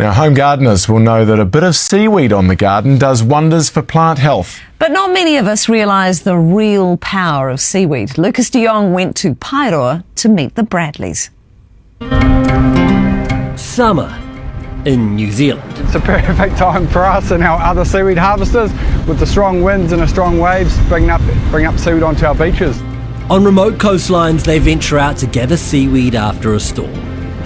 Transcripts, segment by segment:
Now, home gardeners will know that a bit of seaweed on the garden does wonders for plant health. But not many of us realise the real power of seaweed. Lucas de Jong went to Paeroa to meet the Bradleys. Summer in New Zealand. It's a perfect time for us and our other seaweed harvesters, with the strong winds and the strong waves bringing up seaweed onto our beaches. On remote coastlines, they venture out to gather seaweed after a storm.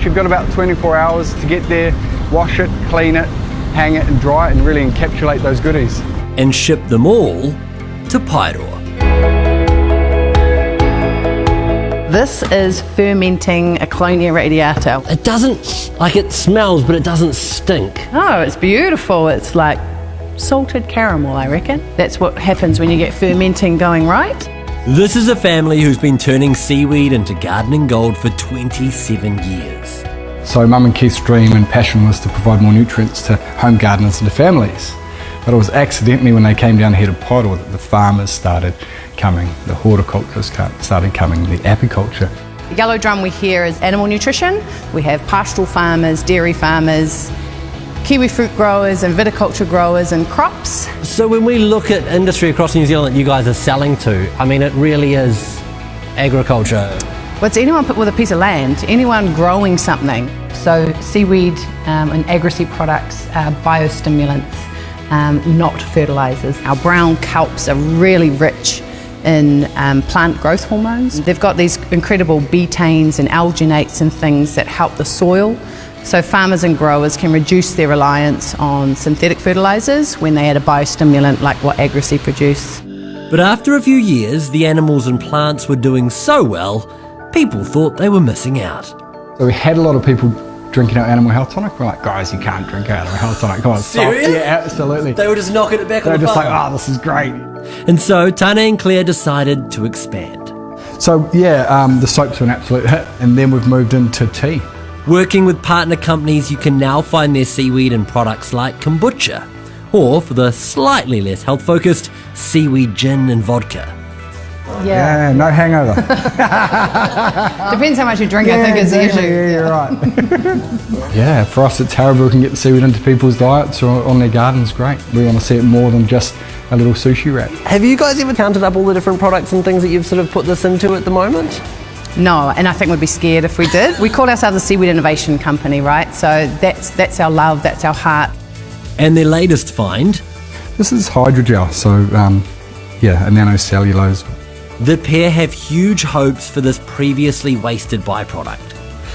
You've got about 24 hours to get there, wash it, clean it, hang it and dry it and really encapsulate those goodies. And ship them all to Paeroa. This is fermenting Agrisea radiata. It doesn't, it smells, but it doesn't stink. Oh, it's beautiful. It's like salted caramel, I reckon. That's what happens when you get fermenting going right. This is a family who's been turning seaweed into gardening gold for 27 years. So Mum and Keith's dream and passion was to provide more nutrients to home gardeners and to families. But it was accidentally when they came down here to Paeroa that the farmers started coming, the horticulturists started coming, the apiculture. The yellow drum we hear is animal nutrition. We have pastoral farmers, dairy farmers, kiwi fruit growers and viticulture growers and crops. So when we look at industry across New Zealand that you guys are selling to, it really is agriculture. Well, it's anyone with a piece of land, anyone growing something. So seaweed and Agrisea products are biostimulants, not fertilisers. Our brown kelps are really rich in plant growth hormones. They've got these incredible betaines and alginates and things that help the soil. So farmers and growers can reduce their reliance on synthetic fertilisers when they add a biostimulant like what Agrisea produce. But after a few years, the animals and plants were doing so well, people thought they were missing out. So we had a lot of people drinking our animal health tonic. We're like, guys, you can't drink our animal health tonic. Come on, stop. Serious? Yeah, absolutely. They were just knocking it back They on were the just like, farm. oh, this is great. And so Tane and Claire decided to expand. So the soaps were an absolute hit, and then we've moved into tea. Working with partner companies, you can now find their seaweed in products like kombucha, or for the slightly less health-focused, seaweed gin and vodka. Yeah, no hangover. Depends how much you drink, I think is the issue. Yeah, you're right. Yeah, for us it's however we can get the seaweed into people's diets or on their gardens, great. We want to see it more than just a little sushi wrap. Have you guys ever counted up all the different products and things that you've sort of put this into at the moment? No, and I think we'd be scared if we did. We call ourselves a seaweed innovation company, right? So that's our love, that's our heart. And their latest find? This is hydrogel, so a nanocellulose. The pair have huge hopes for this previously wasted byproduct.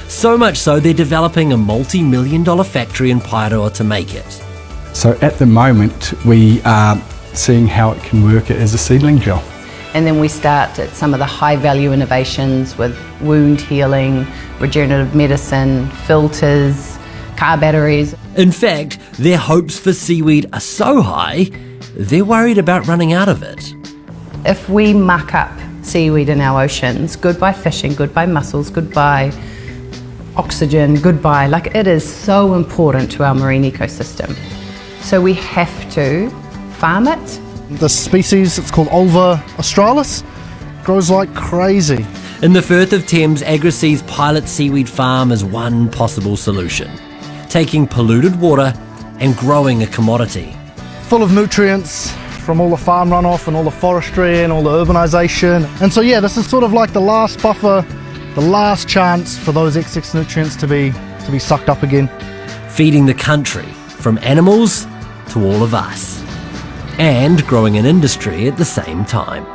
So much so they're developing a multi-million-dollar factory in Paeroa to make it. So at the moment we are seeing how it can work as a seedling gel. And then we start at some of the high-value innovations with wound healing, regenerative medicine, filters, car batteries. In fact, their hopes for seaweed are so high, they're worried about running out of it. If we muck up seaweed in our oceans, goodbye fishing, goodbye mussels, goodbye oxygen, goodbye. It is so important to our marine ecosystem. So we have to farm it. The species, it's called Ulva australis, grows like crazy. In the Firth of Thames, Agrisea's pilot seaweed farm is one possible solution, taking polluted water and growing a commodity. Full of nutrients from all the farm runoff and all the forestry and all the urbanisation. And so this is sort of like the last buffer, the last chance for those excess nutrients to be sucked up again. Feeding the country, from animals to all of us. And growing an industry at the same time.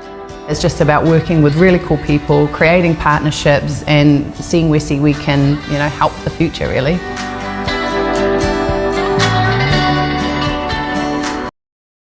It's just about working with really cool people, creating partnerships and seeing where we can, help the future really.